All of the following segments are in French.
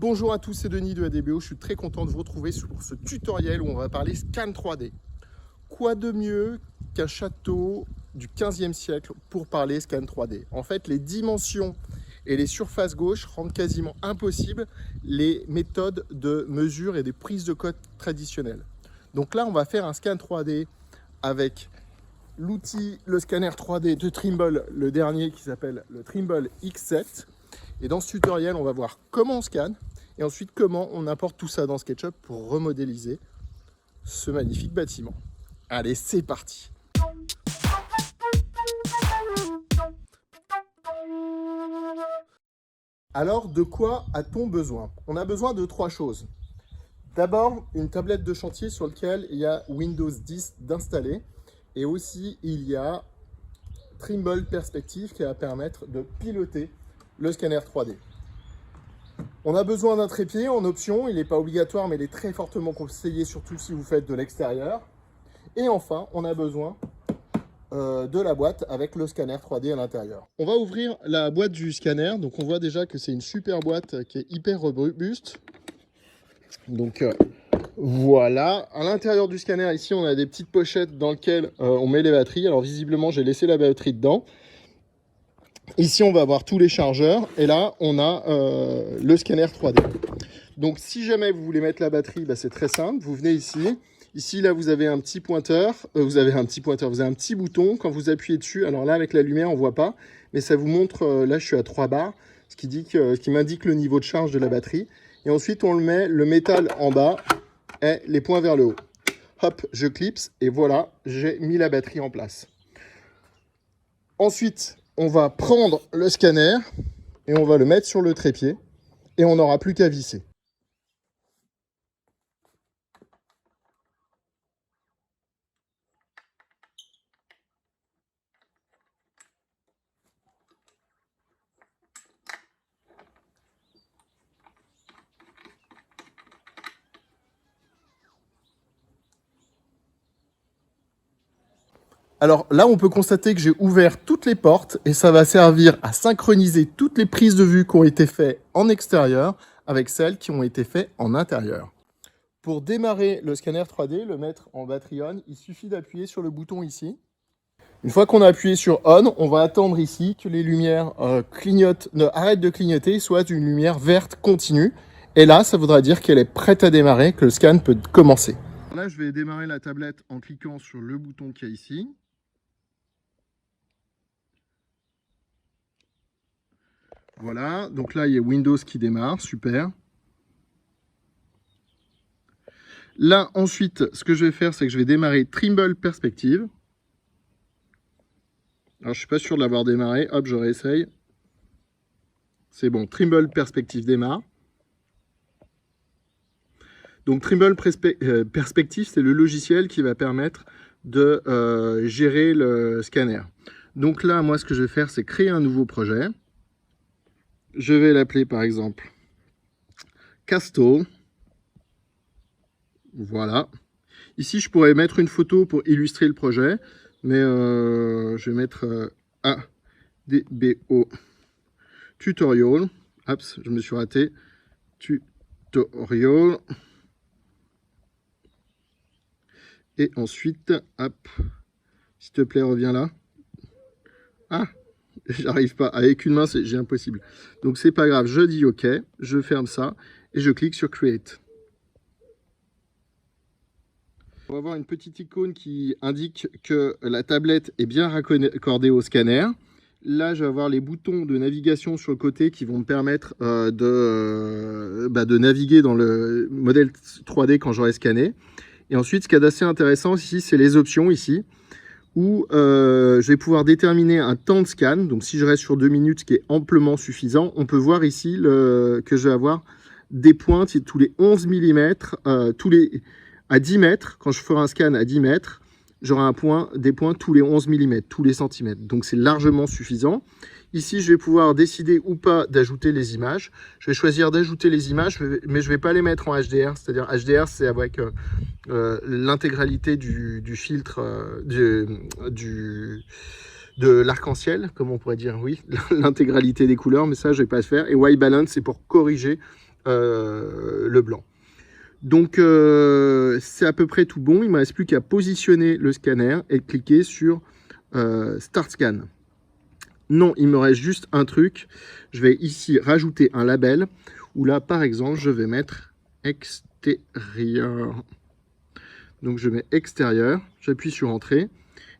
Bonjour à tous, c'est Denis de ADBO. Je suis très content de vous retrouver pour ce tutoriel où on va parler scan 3D. Quoi de mieux qu'un château du 15e siècle pour parler scan 3D? En fait, les dimensions et les surfaces gauches rendent quasiment impossible les méthodes de mesure et des prises de code traditionnelles. Donc là, on va faire un scan 3D avec l'outil, le scanner 3D de Trimble, le dernier qui s'appelle le Trimble X7. Et dans ce tutoriel, on va voir comment on scanne et ensuite comment on importe tout ça dans SketchUp pour remodéliser ce magnifique bâtiment. Allez, c'est parti! Alors, de quoi a-t-on besoin? On a besoin de trois choses. D'abord, une tablette de chantier sur laquelle il y a Windows 10 d'installer. Et aussi, il y a Trimble Perspective qui va permettre de piloter le scanner 3D. On a besoin d'un trépied en option, il n'est pas obligatoire mais il est très fortement conseillé, surtout si vous faites de l'extérieur. Et enfin, on a besoin de la boîte avec le scanner 3D à l'intérieur. On va ouvrir la boîte du scanner, donc on voit déjà que c'est une super boîte qui est hyper robuste. Donc voilà, à l'intérieur du scanner ici on a des petites pochettes dans lesquelles on met les batteries. Alors visiblement j'ai laissé la batterie dedans. Ici, on va avoir tous les chargeurs et là, on a le scanner 3D. Donc, si jamais vous voulez mettre la batterie, bah, c'est très simple. Vous venez ici. Ici, là, vous avez un petit pointeur. Vous avez un petit bouton. Quand vous appuyez dessus, alors là, avec la lumière, on ne voit pas. Mais ça vous montre, là, je suis à 3 bars, ce qui m'indique le niveau de charge de la batterie. Et ensuite, on le met le métal en bas et les points vers le haut. Hop, je clipse et voilà, j'ai mis la batterie en place. Ensuite, on va prendre le scanner et on va le mettre sur le trépied et on n'aura plus qu'à visser. Alors là, on peut constater que j'ai ouvert toutes les portes et ça va servir à synchroniser toutes les prises de vue qui ont été faites en extérieur avec celles qui ont été faites en intérieur. Pour démarrer le scanner 3D, le mettre en batterie on, il suffit d'appuyer sur le bouton ici. Une fois qu'on a appuyé sur on, on va attendre ici que les lumières arrêtent de clignoter, soit une lumière verte continue. Et là, ça voudra dire qu'elle est prête à démarrer, que le scan peut commencer. Là, je vais démarrer la tablette en cliquant sur le bouton qu'il y a ici. Voilà, donc là, il y a Windows qui démarre, super. Là, ensuite, ce que je vais faire, c'est que je vais démarrer Trimble Perspective. Alors, je ne suis pas sûr de l'avoir démarré. Hop, je réessaye. C'est bon, Trimble Perspective démarre. Donc, Trimble Perspective, c'est le logiciel qui va permettre de gérer le scanner. Donc là, moi, ce que je vais faire, c'est créer un nouveau projet. Je vais l'appeler, par exemple, Castle. Voilà. Ici, je pourrais mettre une photo pour illustrer le projet, mais je vais mettre ADBO Tutorial. Oups, je me suis raté. Tutorial. Et ensuite, hop, s'il te plaît, reviens là. Ah, j'arrive pas. Avec une main, j'ai impossible. Donc, c'est pas grave. Je dis OK, je ferme ça et je clique sur Create. On va avoir une petite icône qui indique que la tablette est bien raccordée au scanner. Là, je vais avoir les boutons de navigation sur le côté qui vont me permettre de naviguer dans le modèle 3D quand j'aurai scanné. Et ensuite, ce qui est assez intéressant ici, c'est les options ici, où je vais pouvoir déterminer un temps de scan. Donc, si je reste sur 2 minutes, ce qui est amplement suffisant, on peut voir ici que je vais avoir des pointes tous les 11 mm, à 10 mètres, quand je ferai un scan à 10 mètres, j'aurai des points tous les 11 mm, tous les centimètres. Donc c'est largement suffisant. Ici, je vais pouvoir décider ou pas d'ajouter les images. Je vais choisir d'ajouter les images, mais je ne vais pas les mettre en HDR. C'est-à-dire HDR, c'est avec l'intégralité du filtre de l'arc-en-ciel, comme on pourrait dire, oui, l'intégralité des couleurs, mais ça, je ne vais pas le faire. Et White Balance, c'est pour corriger le blanc. Donc c'est à peu près tout bon. Il ne me reste plus qu'à positionner le scanner et cliquer sur Start Scan. Non, il me reste juste un truc. Je vais ici rajouter un label où là, par exemple, je vais mettre extérieur. Donc je mets extérieur, j'appuie sur entrée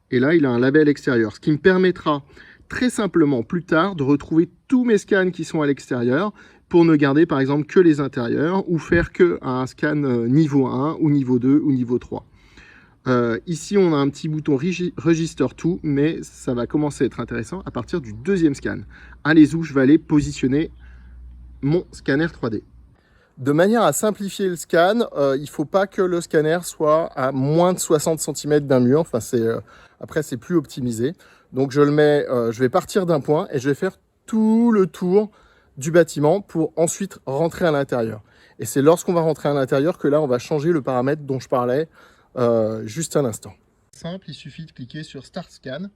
et là il a un label extérieur, ce qui me permettra très simplement plus tard de retrouver tous mes scans qui sont à l'extérieur pour ne garder par exemple que les intérieurs ou faire que un scan niveau 1 ou niveau 2 ou niveau 3. Ici on a un petit bouton Register To, mais ça va commencer à être intéressant à partir du deuxième scan. Allez où je vais aller positionner mon scanner 3D. De manière à simplifier le scan, il ne faut pas que le scanner soit à moins de 60 cm d'un mur. Enfin, après, c'est plus optimisé. Donc, je vais partir d'un point et je vais faire tout le tour du bâtiment pour ensuite rentrer à l'intérieur. Et c'est lorsqu'on va rentrer à l'intérieur que là, on va changer le paramètre dont je parlais juste un instant. Simple, il suffit de cliquer sur Start Scan.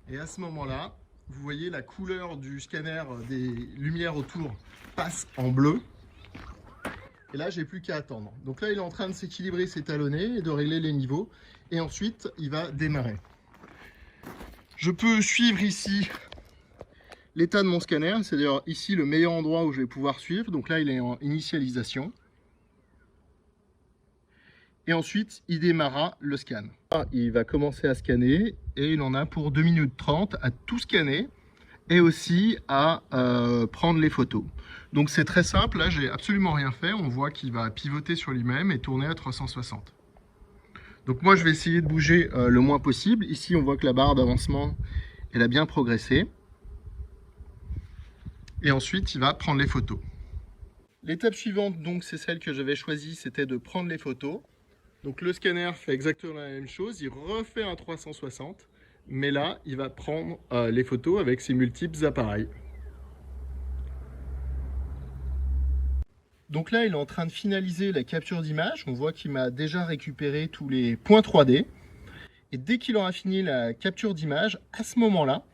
Et à ce moment-là, vous voyez la couleur du scanner, des lumières autour passe en bleu. Et là, j'ai plus qu'à attendre. Donc là, il est en train de s'équilibrer, s'étalonner et de régler les niveaux. Et ensuite, il va démarrer. Je peux suivre ici l'état de mon scanner. C'est d'ailleurs ici le meilleur endroit où je vais pouvoir suivre. Donc là, il est en initialisation. Et ensuite, il démarrera le scan. Il va commencer à scanner et il en a pour 2 minutes 30 à tout scanner et aussi à prendre les photos. Donc c'est très simple, là j'ai absolument rien fait, on voit qu'il va pivoter sur lui-même et tourner à 360. Donc moi je vais essayer de bouger le moins possible. Ici on voit que la barre d'avancement elle a bien progressé. Et ensuite il va prendre les photos. L'étape suivante donc c'est celle que j'avais choisie, c'était de prendre les photos. Donc le scanner fait exactement la même chose, il refait un 360. Mais là, il va prendre les photos avec ses multiples appareils. Donc là, il est en train de finaliser la capture d'image. On voit qu'il m'a déjà récupéré tous les points 3D. Et dès qu'il aura fini la capture d'image, à ce moment-là,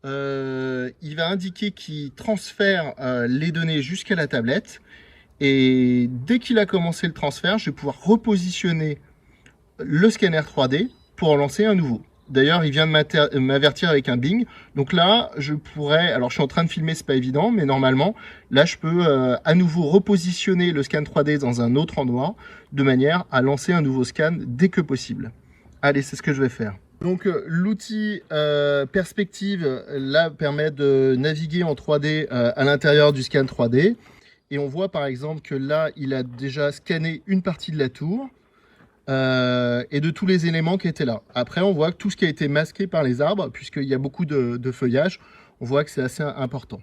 il va indiquer qu'il transfère les données jusqu'à la tablette. Et dès qu'il a commencé le transfert, je vais pouvoir repositionner le scanner 3D pour en lancer un nouveau. D'ailleurs, il vient de m'avertir avec un bing. Donc là, je pourrais... Alors, je suis en train de filmer, c'est pas évident, mais normalement, là, je peux à nouveau repositionner le scan 3D dans un autre endroit, de manière à lancer un nouveau scan dès que possible. Allez, c'est ce que je vais faire. Donc, l'outil perspective, là, permet de naviguer en 3D à l'intérieur du scan 3D. Et on voit, par exemple, que là, il a déjà scanné une partie de la tour. Et de tous les éléments qui étaient là. Après, on voit que tout ce qui a été masqué par les arbres, puisqu'il y a beaucoup de feuillage, on voit que c'est assez important.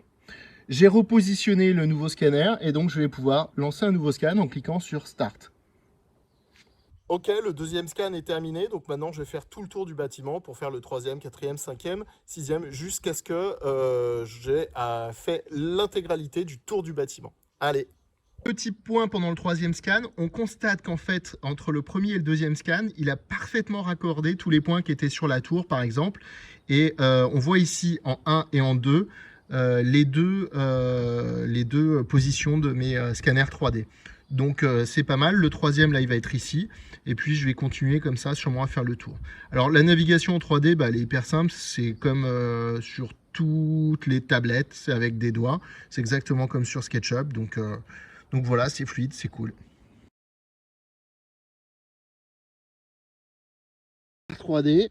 J'ai repositionné le nouveau scanner et donc je vais pouvoir lancer un nouveau scan en cliquant sur Start. Ok, le deuxième scan est terminé, donc maintenant je vais faire tout le tour du bâtiment pour faire le troisième, quatrième, cinquième, sixième, jusqu'à ce que j'ai fait l'intégralité du tour du bâtiment. Allez! Petit point pendant le troisième scan, on constate qu'en fait, entre le premier et le deuxième scan, il a parfaitement raccordé tous les points qui étaient sur la tour, par exemple. Et on voit ici en 1 et en 2 les deux positions de mes scanners 3D. Donc c'est pas mal. Le troisième, là, il va être ici. Et puis, je vais continuer comme ça, sûrement à faire le tour. Alors, la navigation en 3D, bah, elle est hyper simple. C'est comme sur toutes les tablettes, c'est avec des doigts. C'est exactement comme sur SketchUp. Donc voilà, c'est fluide, c'est cool. 3D,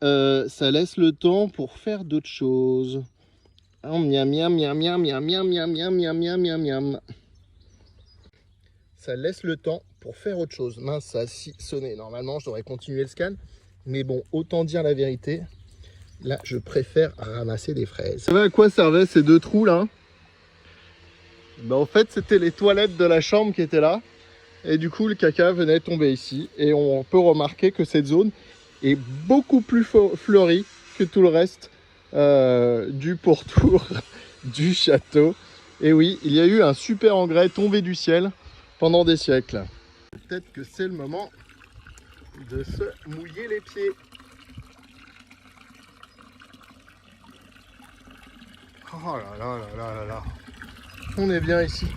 ça laisse le temps pour faire d'autres choses. Oh, miam, miam, miam, miam, miam, miam, miam, miam, miam, miam, miam, miam. Ça laisse le temps pour faire autre chose. Mince, ça a sonné. Normalement, je devrais continuer le scan. Mais bon, autant dire la vérité. Là, je préfère ramasser des fraises. Vous savez à quoi servaient ces deux trous là? Ben, en fait, c'était les toilettes de la chambre qui étaient là. Et du coup, le caca venait tomber ici. Et on peut remarquer que cette zone est beaucoup plus fleurie que tout le reste du pourtour du château. Et oui, il y a eu un super engrais tombé du ciel pendant des siècles. Peut-être que c'est le moment de se mouiller les pieds. Oh là là là là là là. On est bien ici.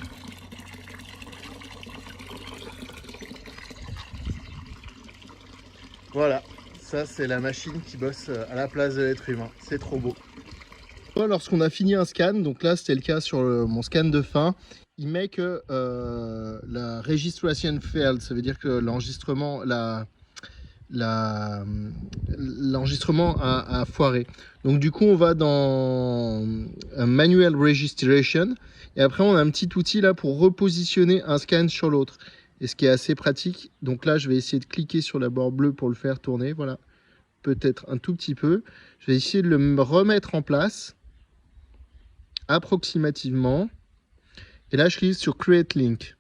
Voilà, ça c'est la machine qui bosse à la place de l'être humain. C'est trop beau. Lorsqu'on a fini un scan, donc là c'était le cas sur mon scan de fin, il met que la registration failed, ça veut dire que l'enregistrement a foiré. Donc du coup on va dans manual registration et après on a un petit outil là pour repositionner un scan sur l'autre. Et ce qui est assez pratique, donc là je vais essayer de cliquer sur la barre bleue pour le faire tourner, voilà, peut-être un tout petit peu. Je vais essayer de le remettre en place approximativement. Et là je clique sur Create Link.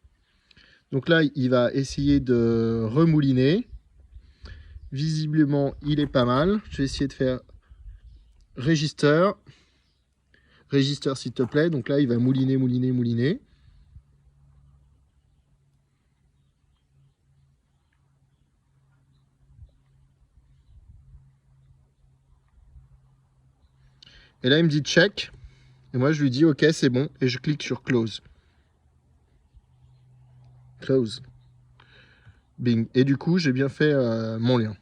Donc là il va essayer de remouliner. Visiblement il est pas mal. Je vais essayer de faire Register. Register s'il te plaît. Donc là il va mouliner, mouliner, mouliner. Et là il me dit check. Et moi je lui dis ok c'est bon. Et je clique sur Close. Close. Bing. Et du coup j'ai bien fait mon lien.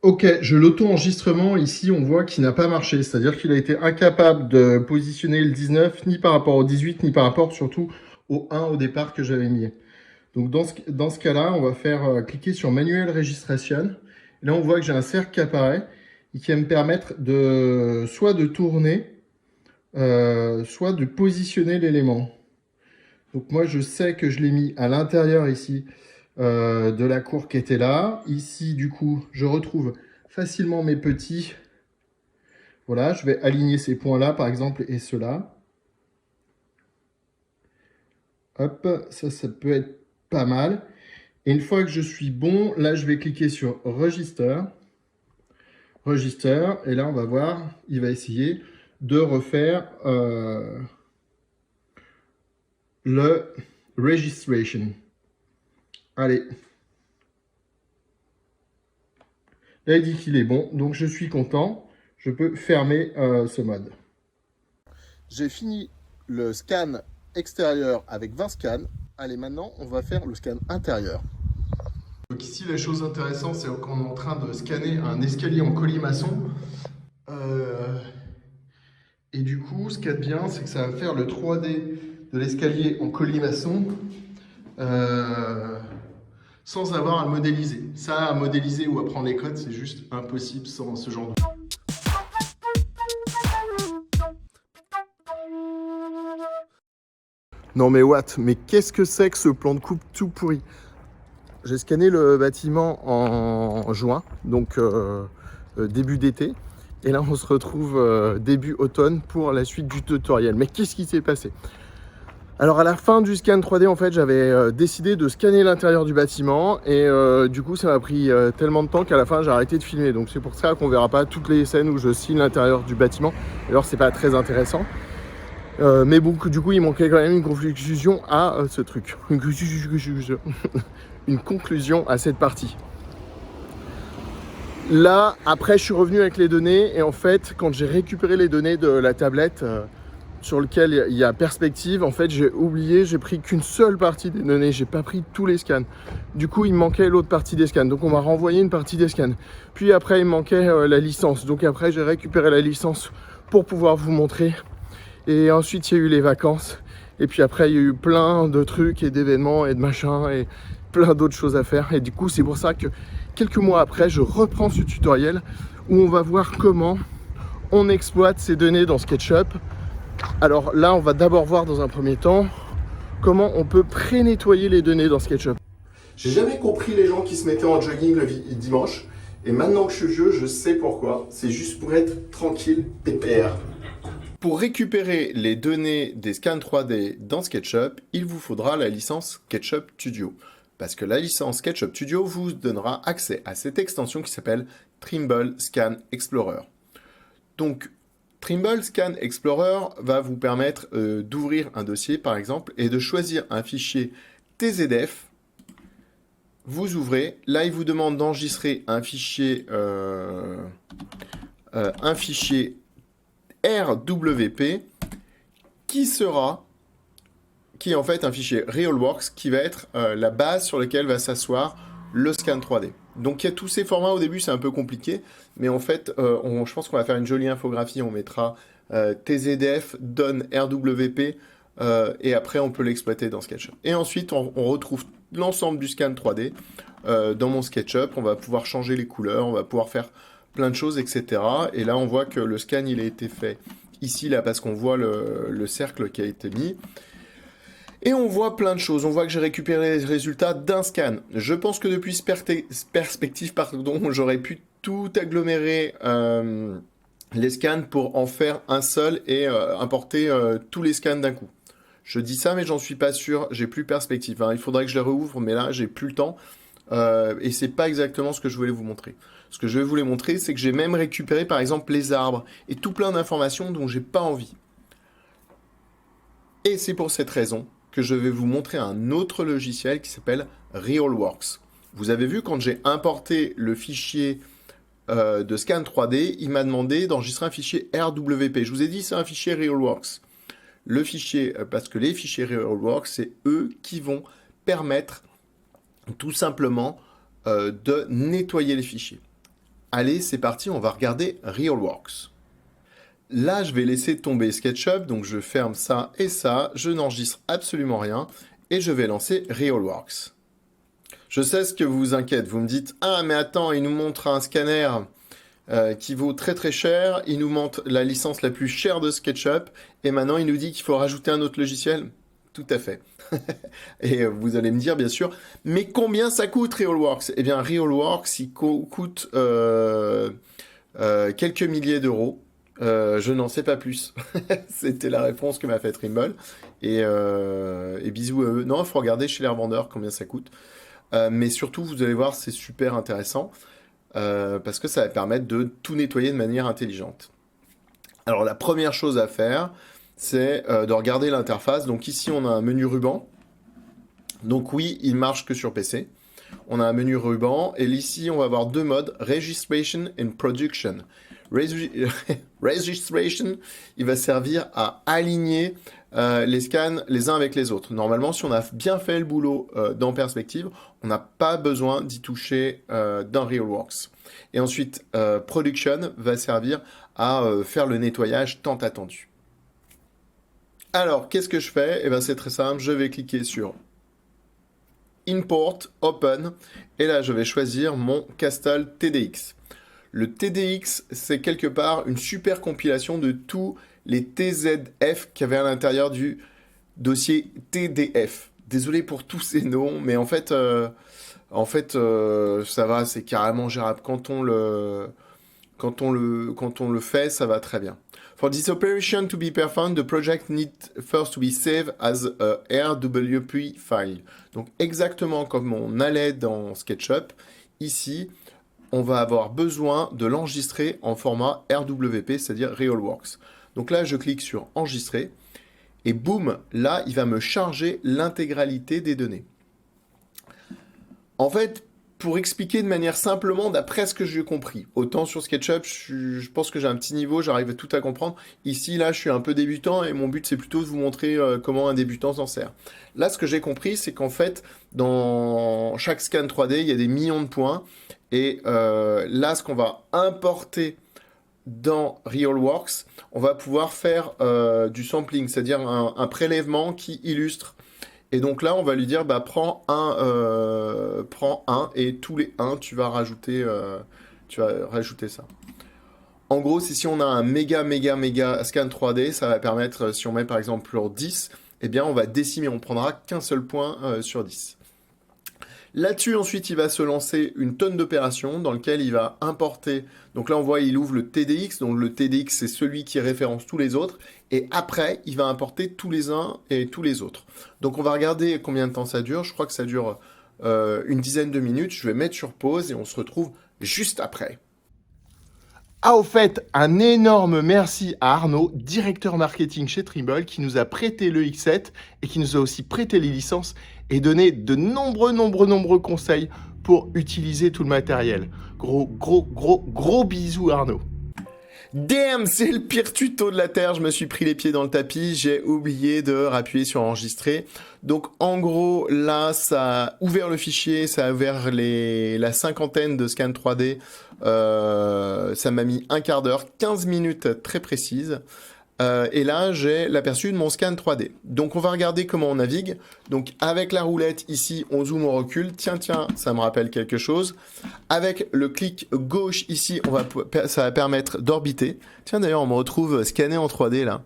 Ok, je l'auto-enregistrement, ici, on voit qu'il n'a pas marché. C'est-à-dire qu'il a été incapable de positionner le 19, ni par rapport au 18, ni par rapport surtout au 1 au départ que j'avais mis. Donc, dans ce cas-là, on va faire cliquer sur Manual Registration. Et là, on voit que j'ai un cercle qui apparaît et qui va me permettre de soit de tourner, soit de positionner l'élément. Donc, moi, je sais que je l'ai mis à l'intérieur ici de la cour qui était là. Ici, du coup, je retrouve facilement mes petits. Voilà, je vais aligner ces points-là, par exemple, et ceux-là. Hop, ça peut être pas mal. Et une fois que je suis bon, là, je vais cliquer sur Register. Register, et là, on va voir, il va essayer de refaire le Registration. Allez. Là, il dit qu'il est bon, donc je suis content. Je peux fermer ce mode. J'ai fini le scan extérieur avec 20 scans. Allez, maintenant, on va faire le scan intérieur. Donc ici, la chose intéressante, c'est qu'on est en train de scanner un escalier en colimaçon. Et du coup, ce qu'il y a de bien, c'est que ça va faire le 3D de l'escalier en colimaçon sans avoir à le modéliser. Ça, à modéliser ou à prendre les codes, c'est juste impossible sans ce genre de... Non mais what? Mais qu'est-ce que c'est que ce plan de coupe tout pourri? J'ai scanné le bâtiment en juin, donc début d'été. Et là, on se retrouve début automne pour la suite du tutoriel. Mais qu'est-ce qui s'est passé? Alors à la fin du scan 3D, en fait, j'avais décidé de scanner l'intérieur du bâtiment. Et du coup, ça m'a pris tellement de temps qu'à la fin, j'ai arrêté de filmer. Donc c'est pour ça qu'on verra pas toutes les scènes où je signe l'intérieur du bâtiment. Alors c'est pas très intéressant. Mais bon, du coup, il manquait quand même une conclusion à ce truc. Une conclusion à cette partie. Là, après, je suis revenu avec les données. Et en fait, quand j'ai récupéré les données de la tablette sur lequel il y a perspective, en fait, j'ai oublié, j'ai pris qu'une seule partie des données. J'ai pas pris tous les scans. Du coup, il me manquait l'autre partie des scans. Donc, on m'a renvoyé une partie des scans. Puis après, il me manquait la licence. Donc après, j'ai récupéré la licence pour pouvoir vous montrer. Et ensuite, il y a eu les vacances. Et puis après, il y a eu plein de trucs et d'événements et de machins et plein d'autres choses à faire. Et du coup, c'est pour ça que quelques mois après, je reprends ce tutoriel où on va voir comment on exploite ces données dans SketchUp. Alors là, on va d'abord voir dans un premier temps comment on peut pré-nettoyer les données dans SketchUp. J'ai jamais compris les gens qui se mettaient en jogging le dimanche. Et maintenant que je suis vieux, je sais pourquoi. C'est juste pour être tranquille, pépère. Pour récupérer les données des scans 3D dans SketchUp, il vous faudra la licence SketchUp Studio. Parce que la licence SketchUp Studio vous donnera accès à cette extension qui s'appelle Trimble Scan Explorer. Donc, Trimble Scan Explorer va vous permettre d'ouvrir un dossier, par exemple, et de choisir un fichier TZF. Vous ouvrez, là, il vous demande d'enregistrer un fichier RWP qui est en fait un fichier RealWorks qui va être la base sur laquelle va s'asseoir le scan 3D. Donc il y a tous ces formats, au début c'est un peu compliqué, mais en fait je pense qu'on va faire une jolie infographie, on mettra TZDF, donne RWP, et après on peut l'exploiter dans SketchUp. Et ensuite on retrouve l'ensemble du scan 3D dans mon SketchUp, on va pouvoir changer les couleurs, on va pouvoir faire plein de choses, etc. Et là on voit que le scan il a été fait ici, là, parce qu'on voit le cercle qui a été mis. Et on voit plein de choses. On voit que j'ai récupéré les résultats d'un scan. Je pense que depuis cette perspective, j'aurais pu tout agglomérer les scans pour en faire un seul et importer tous les scans d'un coup. Je dis ça, mais j'en suis pas sûr. J'ai plus perspective. Hein. Il faudrait que je les rouvre, mais là, j'ai plus le temps. Et c'est pas exactement ce que je voulais vous montrer. Ce que je vais vous les montrer, c'est que j'ai même récupéré, par exemple, les arbres et tout plein d'informations dont j'ai pas envie. Et c'est pour cette raison que je vais vous montrer un autre logiciel qui s'appelle RealWorks. Vous avez vu, quand j'ai importé le fichier de scan 3D, il m'a demandé d'enregistrer un fichier RWP. Je vous ai dit, c'est un fichier RealWorks. Le fichier, parce que les fichiers RealWorks, c'est eux qui vont permettre tout simplement de nettoyer les fichiers. Allez, c'est parti, on va regarder RealWorks. Là, je vais laisser tomber SketchUp, donc je ferme ça et ça, je n'enregistre absolument rien, et je vais lancer RealWorks. Je sais ce que vous inquiète, vous me dites « Ah, mais attends, il nous montre un scanner qui vaut très très cher, il nous montre la licence la plus chère de SketchUp, et maintenant il nous dit qu'il faut rajouter un autre logiciel ?» Tout à fait. Et vous allez me dire, bien sûr, mais combien ça coûte RealWorks? Eh bien, RealWorks, il coûte quelques milliers d'euros. Je n'en sais pas plus. C'était la réponse que m'a fait Trimble. Et bisous à eux. Non, il faut regarder chez les revendeurs combien ça coûte. Mais surtout, vous allez voir, c'est super intéressant. Parce que ça va permettre de tout nettoyer de manière intelligente. Alors, la première chose à faire, c'est de regarder l'interface. Donc ici, on a un menu ruban. Donc oui, il marche que sur PC. On a un menu ruban. Et ici, on va avoir deux modes, Registration and Production. Registration, il va servir à aligner les scans les uns avec les autres. Normalement, si on a bien fait le boulot dans Perspective, on n'a pas besoin d'y toucher dans RealWorks. Et ensuite, Production va servir à faire le nettoyage tant attendu. Alors, qu'est-ce que je fais? Eh bien, c'est très simple, je vais cliquer sur Import, Open, et là, je vais choisir mon Castle TDX. Le TDX, c'est quelque part une super compilation de tous les TZF qu'il y avait à l'intérieur du dossier TDF. Désolé pour tous ces noms, mais en fait, ça va, c'est carrément gérable. Quand on le fait, ça va très bien. For this operation to be performed, the project needs first to be saved as a RWP file. Donc exactement comme on allait dans SketchUp, ici, on va avoir besoin de l'enregistrer en format RWP, c'est-à-dire RealWorks. Donc là, je clique sur Enregistrer, et boum, là, il va me charger l'intégralité des données. En fait, pour expliquer de manière simplement, d'après ce que j'ai compris, autant sur SketchUp, je pense que j'ai un petit niveau, j'arrive à tout à comprendre. Ici, là, je suis un peu débutant, et mon but, c'est plutôt de vous montrer comment un débutant s'en sert. Là, ce que j'ai compris, c'est qu'en fait, dans chaque scan 3D, il y a des millions de points, et là, ce qu'on va importer dans RealWorks, on va pouvoir faire du sampling, c'est-à-dire un prélèvement qui illustre. Et donc là, on va lui dire, bah, prends un, et tous les 1, tu vas rajouter ça. En gros, si on a un méga scan 3D, ça va permettre, si on met par exemple pour 10, eh bien, on va décimer, on prendra qu'un seul point sur 10. Là-dessus, ensuite, il va se lancer une tonne d'opérations dans lequel il va importer. Donc là, on voit, il ouvre le TDX. Donc le TDX, c'est celui qui référence tous les autres. Et après, il va importer tous les uns et tous les autres. Donc on va regarder combien de temps ça dure. Je crois que ça dure une dizaine de minutes. Je vais mettre sur pause et on se retrouve juste après. Ah, au fait, un énorme merci à Arnaud, directeur marketing chez Trimble, qui nous a prêté le X7 et qui nous a aussi prêté les licences et donné de nombreux conseils pour utiliser tout le matériel. Gros bisous Arnaud. Damn, c'est le pire tuto de la Terre. Je me suis pris les pieds dans le tapis. J'ai oublié de appuyer sur enregistrer. Donc, en gros, là, ça a ouvert le fichier. Ça a ouvert la cinquantaine de scans 3D. Ça m'a mis un quart d'heure, 15 minutes très précises. Et là, j'ai l'aperçu de mon scan 3D. Donc, on va regarder comment on navigue. Donc, avec la roulette, ici, on zoome, on recule. Tiens, ça me rappelle quelque chose. Avec le clic gauche, ici, ça va permettre d'orbiter. Tiens, d'ailleurs, on me retrouve scanné en 3D, là.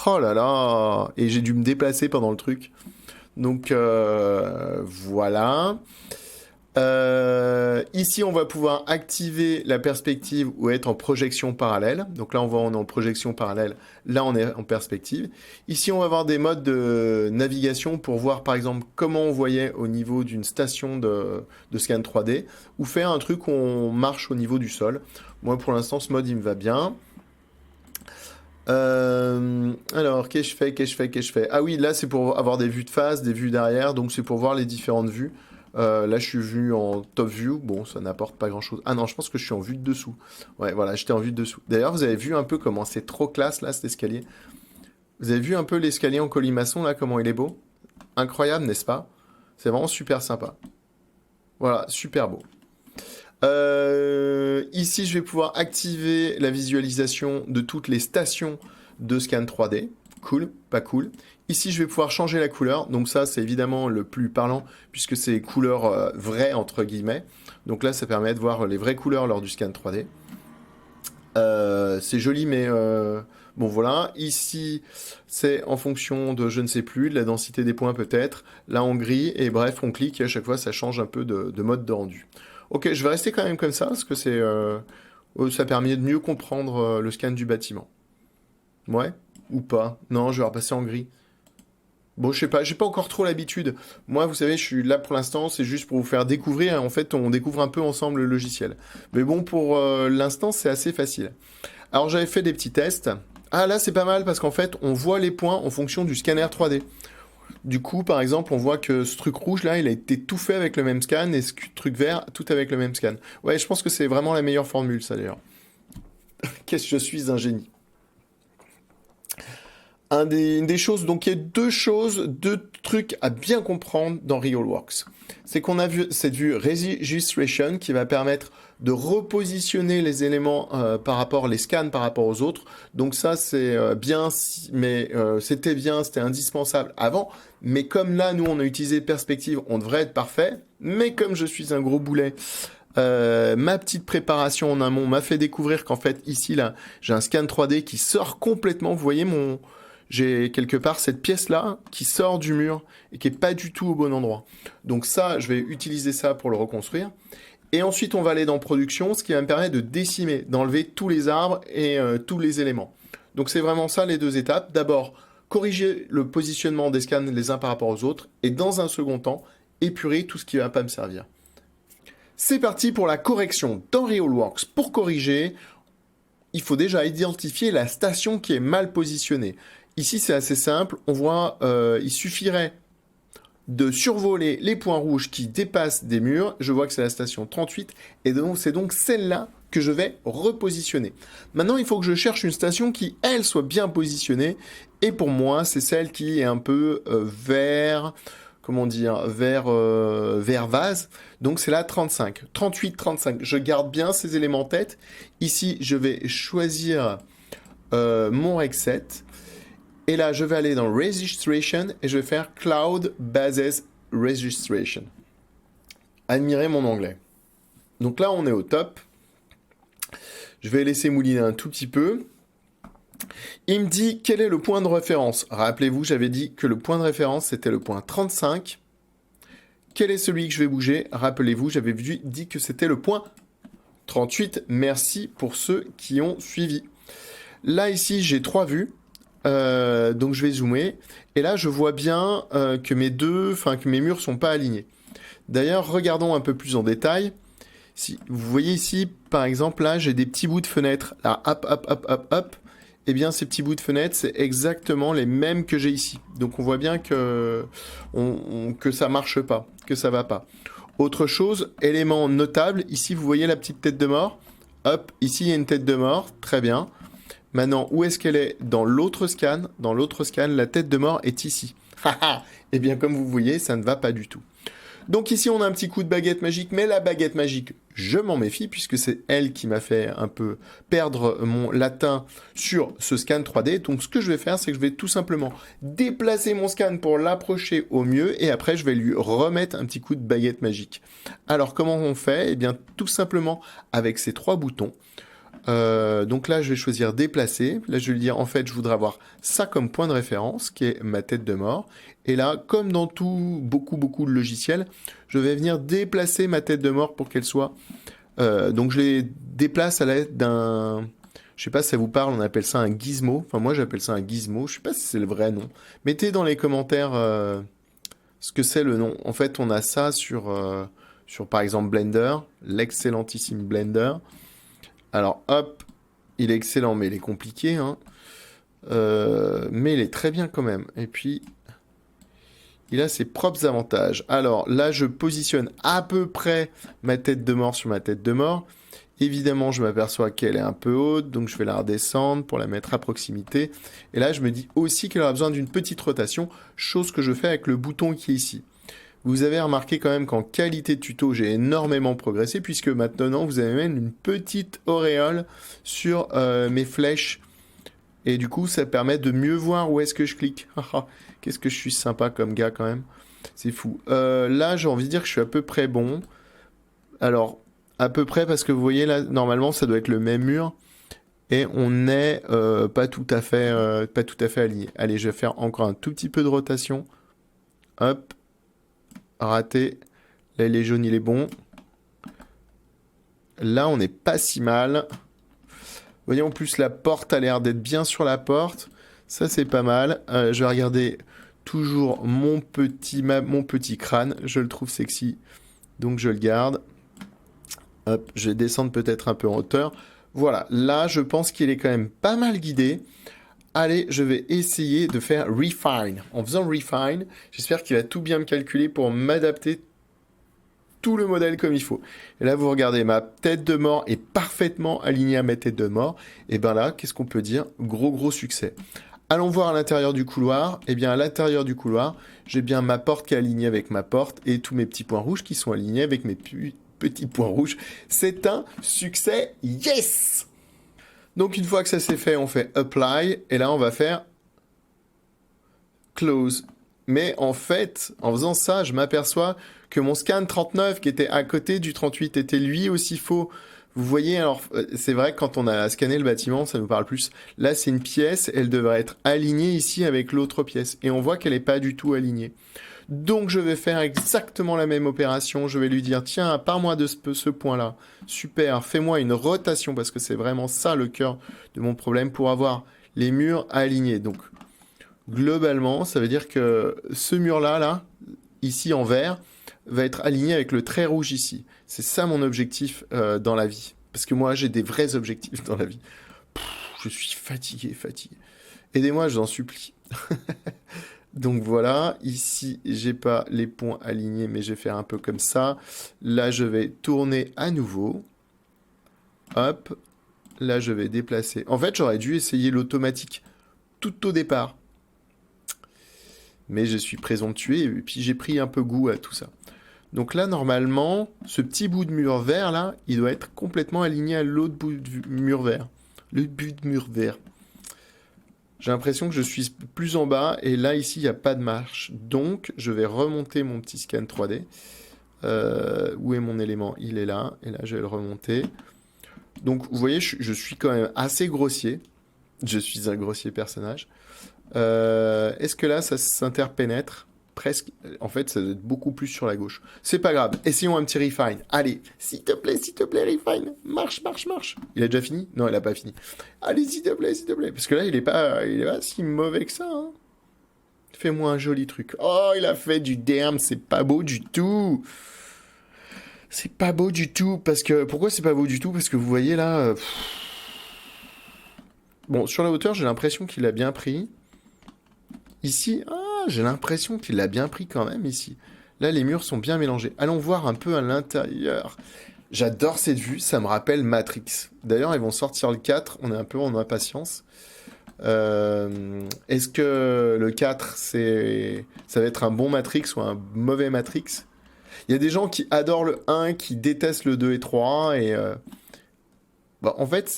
Oh là là. Et j'ai dû me déplacer pendant le truc. Donc, voilà. Ici, on va pouvoir activer la perspective ou être en projection parallèle. Donc là, on est en projection parallèle. Là, on est en perspective. Ici, on va avoir des modes de navigation pour voir, par exemple, comment on voyait au niveau d'une station de scan 3D ou faire un truc où on marche au niveau du sol. Moi, pour l'instant, ce mode, il me va bien. Alors, qu'est-ce que je fais? Ah oui, là, c'est pour avoir des vues de face, des vues d'arrière. Donc, c'est pour voir les différentes vues. Là, je suis vu en top view. Bon, ça n'apporte pas grand-chose. Ah non, je pense que je suis en vue de dessous. Ouais, voilà, j'étais en vue de dessous. D'ailleurs, vous avez vu un peu comment c'est trop classe, là, cet escalier. Vous avez vu un peu l'escalier en colimaçon, là, comment il est beau? Incroyable, n'est-ce pas? C'est vraiment super sympa. Voilà, super beau. Ici, je vais pouvoir activer la visualisation de toutes les stations de scan 3D. Cool, pas cool. Ici, je vais pouvoir changer la couleur. Donc ça, c'est évidemment le plus parlant puisque c'est couleurs vraies, entre guillemets. Donc là, ça permet de voir les vraies couleurs lors du scan 3D. C'est joli, mais bon, voilà. Ici, c'est en fonction de, je ne sais plus, de la densité des points peut-être. Là, en gris. Et bref, on clique et à chaque fois, ça change un peu de mode de rendu. Ok, je vais rester quand même comme ça parce que ça permet de mieux comprendre le scan du bâtiment. Ouais? Ou pas? Non, je vais repasser en gris. Bon, je sais pas, j'ai pas encore trop l'habitude. Moi, vous savez, je suis là pour l'instant, c'est juste pour vous faire découvrir. En fait, on découvre un peu ensemble le logiciel. Mais bon, pour l'instant, c'est assez facile. Alors, j'avais fait des petits tests. Ah, là, c'est pas mal parce qu'en fait, on voit les points en fonction du scanner 3D. Du coup, par exemple, on voit que ce truc rouge là, il a été tout fait avec le même scan et ce truc vert, tout avec le même scan. Ouais, je pense que c'est vraiment la meilleure formule, ça d'ailleurs. Qu'est-ce que je suis un génie. Une des choses, donc il y a deux trucs à bien comprendre dans RealWorks. C'est qu'on a vu cette vue Registration qui va permettre de repositionner les éléments par rapport, les scans par rapport aux autres. Donc ça c'est bien, mais c'était indispensable avant. Mais comme là, nous on a utilisé perspective, on devrait être parfait. Mais comme je suis un gros boulet, ma petite préparation en amont m'a fait découvrir qu'en fait ici là, j'ai un scan 3D qui sort complètement. Vous voyez j'ai quelque part cette pièce-là qui sort du mur et qui est pas du tout au bon endroit. Donc ça, je vais utiliser ça pour le reconstruire. Et ensuite, on va aller dans production, ce qui va me permettre de décimer, d'enlever tous les arbres et tous les éléments. Donc c'est vraiment ça les deux étapes. D'abord, corriger le positionnement des scans les uns par rapport aux autres. Et dans un second temps, épurer tout ce qui ne va pas me servir. C'est parti pour la correction dans RealWorks. Pour corriger, il faut déjà identifier la station qui est mal positionnée. Ici, c'est assez simple. On voit, il suffirait de survoler les points rouges qui dépassent des murs. Je vois que c'est la station 38. Et donc, c'est donc celle-là que je vais repositionner. Maintenant, il faut que je cherche une station qui, elle, soit bien positionnée. Et pour moi, c'est celle qui est un peu vers vase. Donc, c'est la 35. 38, 35. Je garde bien ces éléments en tête. Ici, je vais choisir mon rec set. Et là, je vais aller dans Registration et je vais faire Cloud Bases Registration. Admirez mon anglais. Donc là, on est au top. Je vais laisser mouliner un tout petit peu. Il me dit quel est le point de référence. Rappelez-vous, j'avais dit que le point de référence, c'était le point 35. Quel est celui que je vais bouger? Rappelez-vous, j'avais dit que c'était le point 38. Merci pour ceux qui ont suivi. Là, ici, j'ai 3 vues. Donc je vais zoomer et là je vois bien que mes murs sont pas alignés. D'ailleurs, regardons un peu plus en détail. Si vous voyez ici, par exemple, là j'ai des petits bouts de fenêtres. Là, hop. Et bien ces petits bouts de fenêtres, c'est exactement les mêmes que j'ai ici. Donc on voit bien que ça marche pas, que ça va pas. Autre chose, élément notable. Ici, vous voyez la petite tête de mort. Hop, ici il y a une tête de mort. Très bien. Maintenant, où est-ce qu'elle est? Dans l'autre scan. Dans l'autre scan, la tête de mort est ici. Eh bien, comme vous voyez, ça ne va pas du tout. Donc ici, on a un petit coup de baguette magique, mais la baguette magique, je m'en méfie, puisque c'est elle qui m'a fait un peu perdre mon latin sur ce scan 3D. Donc ce que je vais faire, c'est que je vais tout simplement déplacer mon scan pour l'approcher au mieux, et après, je vais lui remettre un petit coup de baguette magique. Alors, comment on fait? Eh bien, tout simplement avec ces 3 boutons. Donc là, je vais choisir déplacer. Là, je vais lui dire, en fait, je voudrais avoir ça comme point de référence, qui est ma tête de mort. Et là, comme dans beaucoup de logiciels, je vais venir déplacer ma tête de mort pour qu'elle soit... donc je les déplace à l'aide d'un... Je sais pas si ça vous parle, on appelle ça un gizmo. Enfin, moi, j'appelle ça un gizmo. Je sais pas si c'est le vrai nom. Mettez dans les commentaires ce que c'est le nom. En fait, on a ça sur par exemple, Blender, l'excellentissime Blender. Alors, hop, il est excellent, mais il est compliqué, hein. Mais il est très bien quand même. Et puis, il a ses propres avantages. Alors, là, je positionne à peu près ma tête de mort sur ma tête de mort. Évidemment, je m'aperçois qu'elle est un peu haute, donc je vais la redescendre pour la mettre à proximité. Et là, je me dis aussi qu'elle aura besoin d'une petite rotation, chose que je fais avec le bouton qui est ici. Vous avez remarqué quand même qu'en qualité de tuto, j'ai énormément progressé, puisque maintenant, vous avez même une petite auréole sur mes flèches. Et du coup, ça permet de mieux voir où est-ce que je clique. Qu'est-ce que je suis sympa comme gars quand même. C'est fou. Là, j'ai envie de dire que je suis à peu près bon. Alors, à peu près, parce que vous voyez, là, normalement, ça doit être le même mur. Et on n'est pas tout à fait aligné. Allez, je vais faire encore un tout petit peu de rotation. Hop. Raté. Là, il est jaune, il est bon. Là, on n'est pas si mal. Vous voyez, en plus, la porte a l'air d'être bien sur la porte. Ça, c'est pas mal. Je vais regarder toujours mon petit crâne. Je le trouve sexy. Donc, je le garde. Hop, je vais descendre peut-être un peu en hauteur. Voilà, là, je pense qu'il est quand même pas mal guidé. Allez, je vais essayer de faire Refine. En faisant Refine, j'espère qu'il va tout bien me calculer pour m'adapter tout le modèle comme il faut. Et là, vous regardez, ma tête de mort est parfaitement alignée à ma tête de mort. Et bien là, qu'est-ce qu'on peut dire? Gros succès. Allons voir à l'intérieur du couloir. Et bien à l'intérieur du couloir, j'ai bien ma porte qui est alignée avec ma porte et tous mes petits points rouges qui sont alignés avec mes petits points rouges. C'est un succès. Yes! Donc une fois que ça c'est fait, on fait Apply. Et là, on va faire Close. Mais en fait, en faisant ça, je m'aperçois que mon scan 39 qui était à côté du 38 était lui aussi faux. Vous voyez, alors c'est vrai que quand on a scanné le bâtiment, ça nous parle plus. Là, c'est une pièce, elle devrait être alignée ici avec l'autre pièce. Et on voit qu'elle n'est pas du tout alignée. Donc je vais faire exactement la même opération. Je vais lui dire, tiens, pars-moi de ce point-là. Super, fais-moi une rotation, parce que c'est vraiment ça le cœur de mon problème, pour avoir les murs alignés. Donc, globalement, ça veut dire que ce mur-là, là, ici en vert, va être aligné avec le trait rouge ici. C'est ça mon objectif dans la vie. Parce que moi, j'ai des vrais objectifs dans la vie. Je suis fatigué. Aidez-moi, je vous en supplie. Donc voilà, ici, j'ai pas les points alignés, mais je vais faire un peu comme ça. Là, je vais tourner à nouveau. Hop. Là, je vais déplacer. En fait, j'aurais dû essayer l'automatique tout au départ. Mais je suis présomptueux et puis j'ai pris un peu goût à tout ça. Donc là, normalement, ce petit bout de mur vert, là, il doit être complètement aligné à l'autre bout de mur vert. Le bout de mur vert. J'ai l'impression que je suis plus en bas, et là, ici, il n'y a pas de marche. Donc, je vais remonter mon petit scan 3D. Où est mon élément? Il est là, et là, je vais le remonter. Donc, vous voyez, je suis quand même assez grossier. Je suis un grossier personnage. Est-ce que là, ça s'interpénètre? Presque. En fait, ça doit être beaucoup plus sur la gauche. C'est pas grave. Essayons un petit refine. Allez, s'il te plaît, refine. Marche. Il a déjà fini? Non, il a pas fini. Allez, s'il te plaît. Parce que là, il est pas si mauvais que ça, hein. Fais-moi un joli truc. Oh, il a fait du damn. C'est pas beau du tout. C'est pas beau du tout. Parce que... Pourquoi c'est pas beau du tout? Parce que vous voyez là... Bon, sur la hauteur, j'ai l'impression qu'il a bien pris. Ici, j'ai l'impression qu'il l'a bien pris quand même ici. Là, les murs sont bien mélangés. Allons voir un peu à l'intérieur. J'adore cette vue, ça me rappelle Matrix. D'ailleurs, ils vont sortir le 4, on est un peu en impatience. Est-ce que le 4, ça va être un bon Matrix ou un mauvais Matrix? Il y a des gens qui adorent le 1, qui détestent le 2 et 3, et bah, en fait,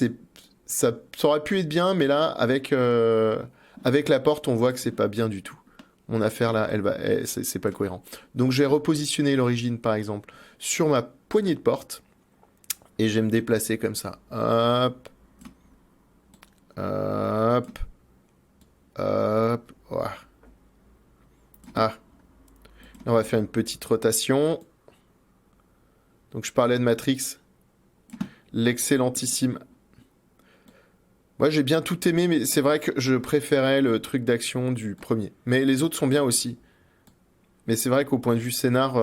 ça aurait pu être bien, mais là, avec la porte, on voit que c'est pas bien du tout. Mon affaire là, c'est pas cohérent. Donc je vais repositionner l'origine, par exemple, sur ma poignée de porte, et je vais me déplacer comme ça. Hop, hop, hop. Ouah. Ah, là, on va faire une petite rotation. Donc je parlais de Matrix, l'excellentissime. Moi j'ai bien tout aimé, mais c'est vrai que je préférais le truc d'action du premier. Mais les autres sont bien aussi. Mais c'est vrai qu'au point de vue scénar,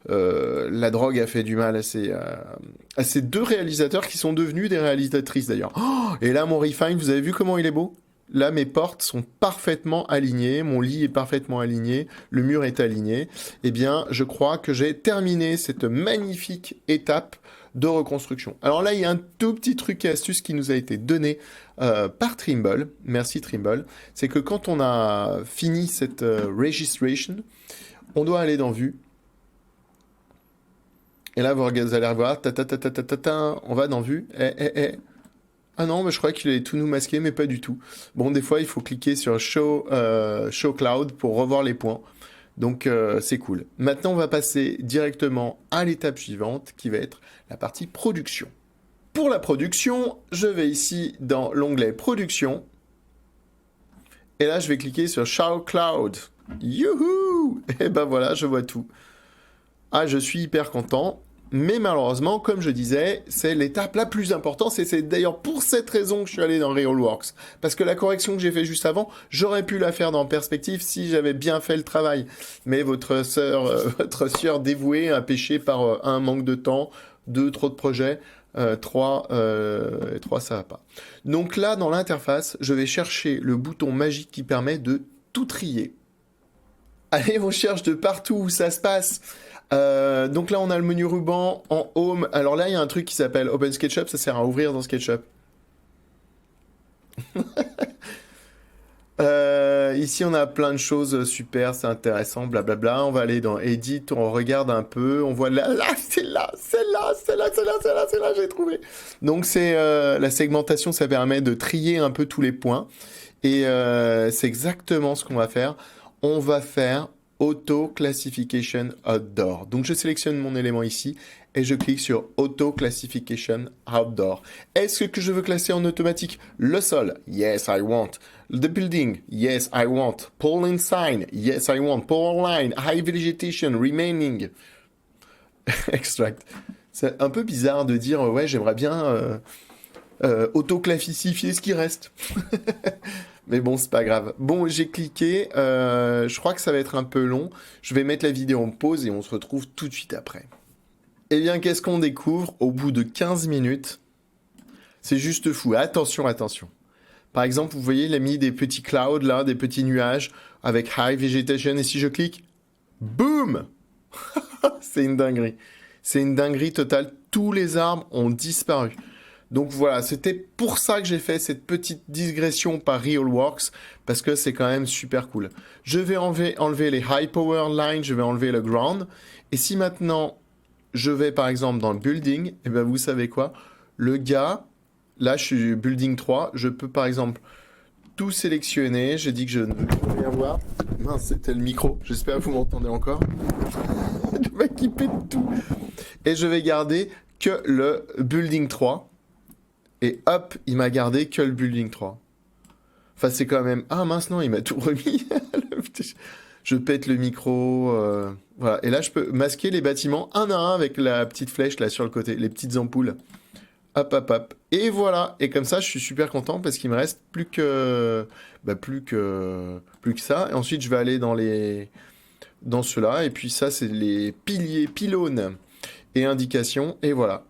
la drogue a fait du mal à ces deux réalisateurs qui sont devenus des réalisatrices d'ailleurs. Oh, et là, mon Refine, vous avez vu comment il est beau? Là, mes portes sont parfaitement alignées, mon lit est parfaitement aligné, le mur est aligné. Eh bien, je crois que j'ai terminé cette magnifique étape de reconstruction. Alors là, il y a un tout petit truc et astuce qui nous a été donné par Trimble. Merci Trimble. C'est que quand on a fini cette registration, on doit aller dans Vue. Et là, vous allez revoir, on va dans Vue. Ah non, mais je croyais qu'il allait tout nous masquer, mais pas du tout. Bon, des fois, il faut cliquer sur Show Cloud pour revoir les points. Donc, c'est cool. Maintenant, on va passer directement à l'étape suivante, qui va être la partie production. Pour la production, je vais ici dans l'onglet Production. Et là, je vais cliquer sur Show Cloud. Youhou! Et ben voilà, je vois tout. Ah, je suis hyper content. Mais malheureusement, comme je disais, c'est l'étape la plus importante, et c'est d'ailleurs pour cette raison que je suis allé dans RealWorks. Parce que la correction que j'ai fait juste avant, j'aurais pu la faire dans Perspective si j'avais bien fait le travail. Mais votre sœur dévouée a péché par un, manque de temps, 2, trop de projets, 3, ça va pas. Donc là, dans l'interface, je vais chercher le bouton magique qui permet de tout trier. Allez, on cherche de partout où ça se passe. Donc là, on a le menu ruban en Home. Alors là, il y a un truc qui s'appelle Open SketchUp. Ça sert à ouvrir dans SketchUp. Ici, on a plein de choses super, c'est intéressant, blablabla. On va aller dans Edit, on regarde un peu. On voit là, c'est là, j'ai trouvé. Donc, c'est la segmentation, ça permet de trier un peu tous les points. Et c'est exactement ce qu'on va faire. On va faire Auto Classification Outdoor. Donc je sélectionne mon élément ici et je clique sur Auto Classification Outdoor. Est-ce que je veux classer en automatique le sol? Yes, I want. The building? Yes, I want. Pollen sign? Yes, I want. Power line? High vegetation? Remaining? Extract. C'est un peu bizarre de dire ouais, j'aimerais bien auto-classifier ce qui reste. Mais bon, c'est pas grave. Bon, j'ai cliqué. Je crois que ça va être un peu long. Je vais mettre la vidéo en pause et on se retrouve tout de suite après. Eh bien, qu'est-ce qu'on découvre au bout de 15 minutes? C'est juste fou. Attention, attention. Par exemple, vous voyez, il a mis des petits clouds là, des petits nuages avec high vegetation. Et si je clique, boum! C'est une dinguerie. C'est une dinguerie totale. Tous les arbres ont disparu. Donc voilà, c'était pour ça que j'ai fait cette petite digression par RealWorks, parce que c'est quand même super cool. Je vais enlever les high power lines, je vais enlever le ground. Et si maintenant, je vais par exemple dans le building, et ben vous savez quoi? Le gars, là je suis building 3, je peux par exemple tout sélectionner. J'ai dit que je ne veux rien voir. Mince, c'était le micro, j'espère que vous m'entendez encore. Le mec il pète tout. Et je vais garder que le building 3. Et hop, il m'a gardé que le building 3. Enfin, c'est quand même... Ah mince, non, il m'a tout remis. Je pète le micro. Voilà. Et là, je peux masquer les bâtiments un à un avec la petite flèche là sur le côté, les petites ampoules. Hop, hop, hop. Et voilà. Et comme ça, je suis super content parce qu'il me reste plus que ça. Et ensuite, je vais aller dans ceux-là. Et puis ça, c'est les pylônes et indications. Et voilà.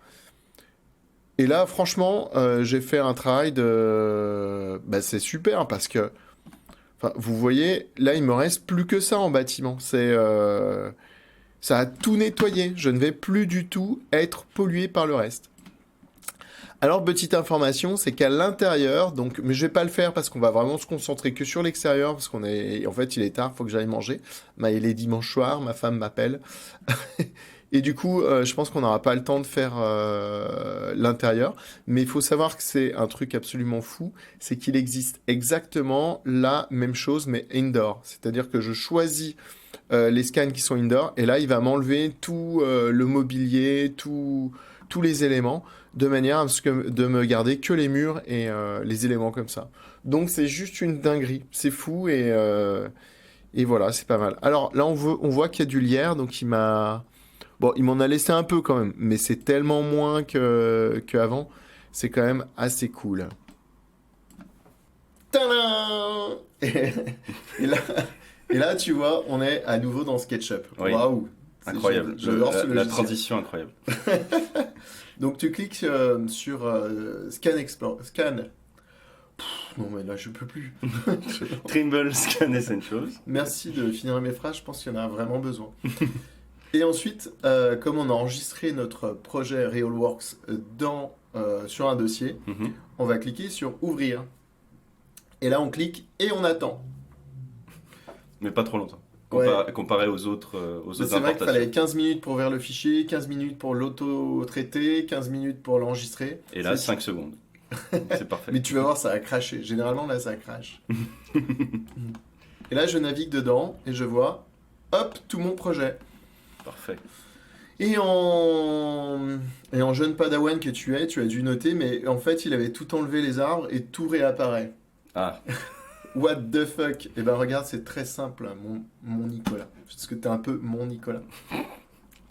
Et là, franchement, j'ai fait un travail de... Bah, c'est super parce que... Enfin, vous voyez, là, il me reste plus que ça en bâtiment. Ça a tout nettoyé. Je ne vais plus du tout être pollué par le reste. Alors, petite information, c'est qu'à l'intérieur, donc, mais je vais pas le faire parce qu'on va vraiment se concentrer que sur l'extérieur, parce en fait, il est tard, faut que j'aille manger. Il est dimanche soir, ma femme m'appelle. Et du coup, je pense qu'on n'aura pas le temps de faire l'intérieur. Mais il faut savoir que c'est un truc absolument fou, c'est qu'il existe exactement la même chose, mais indoor. C'est-à-dire que je choisis les scans qui sont indoor, et là, il va m'enlever tout le mobilier, tous les éléments, de manière à ce que, de me garder que les murs et les éléments comme ça. Donc, c'est juste une dinguerie. C'est fou, et voilà, c'est pas mal. Alors là, on voit qu'il y a du lierre, donc Bon, il m'en a laissé un peu quand même, mais c'est tellement moins qu'avant. C'est quand même assez cool. Tadam! Et là, et là, tu vois, on est à nouveau dans SketchUp. Oui. Waouh! Incroyable. J'adore ce La logiciel. transition incroyable. Donc tu cliques sur Scan Explore. Scan. Non mais là je peux plus. Trimble Scan Essentials. Merci de finir mes phrases, je pense qu'il y en a vraiment besoin. Et ensuite, comme on a enregistré notre projet RealWorks sur un dossier, Mhm. on va cliquer sur Ouvrir. Et là, on clique et on attend. Mais pas trop longtemps. Ouais. Comparé aux autres C'est vrai qu'il importations. fallait 15 minutes pour ouvrir le fichier, 15 minutes pour l'auto-traiter, 15 minutes pour l'enregistrer. Et là, C'est- 5 secondes. C'est parfait. Mais tu vas voir, ça a craché. Généralement, là, ça crache. Et là, je navigue dedans et je vois, hop, tout mon projet. Parfait. Et en jeune padawan que tu es, tu as dû noter, mais en fait, il avait tout enlevé les arbres et tout réapparaît. Ah, What the fuck? Eh ben regarde, c'est très simple, hein, mon Nicolas. Parce que t'es un peu mon Nicolas.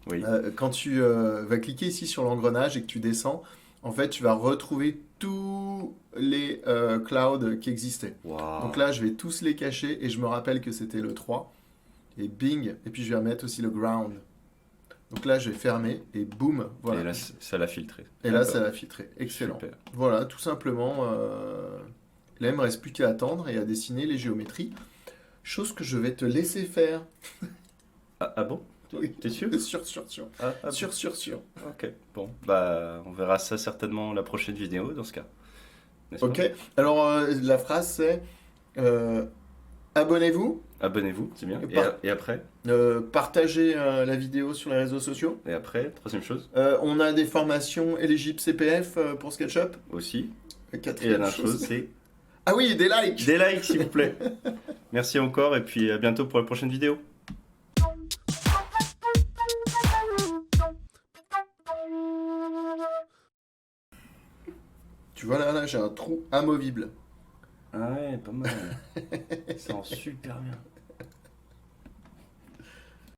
oui. Quand tu vas cliquer ici sur l'engrenage et que tu descends, en fait, tu vas retrouver tous les clouds qui existaient. Waouh. Donc là, je vais tous les cacher et je me rappelle que c'était le 3. Et bing, et puis je vais mettre aussi le ground. Donc là, je vais fermer et boum, voilà. Et là, ça l'a filtré. Et là, D'accord. ça va filtrer. Excellent. Super. Voilà, tout simplement. Là, il me reste plus qu'à attendre et à dessiner les géométries. Chose que je vais te laisser faire. Ah bon? Oui. T'es sûr? Sûr. Ah, Sûr. ok. Bon, bah, on verra ça certainement la prochaine vidéo dans ce cas. N'est-ce Ok. pas? Alors, la phrase, c'est abonnez-vous, Abonnez-vous, c'est bien. Et après? partagez la vidéo sur les réseaux sociaux. Et après, troisième chose On a des formations éligibles CPF pour SketchUp. aussi. Et la Quatrième dernière chose, chose. c'est Ah oui, des likes. des likes, s'il vous plaît. Merci encore et puis à bientôt pour la prochaine vidéo. Tu vois là, j'ai un trou amovible. Ah ouais, pas mal. Ça rend super bien.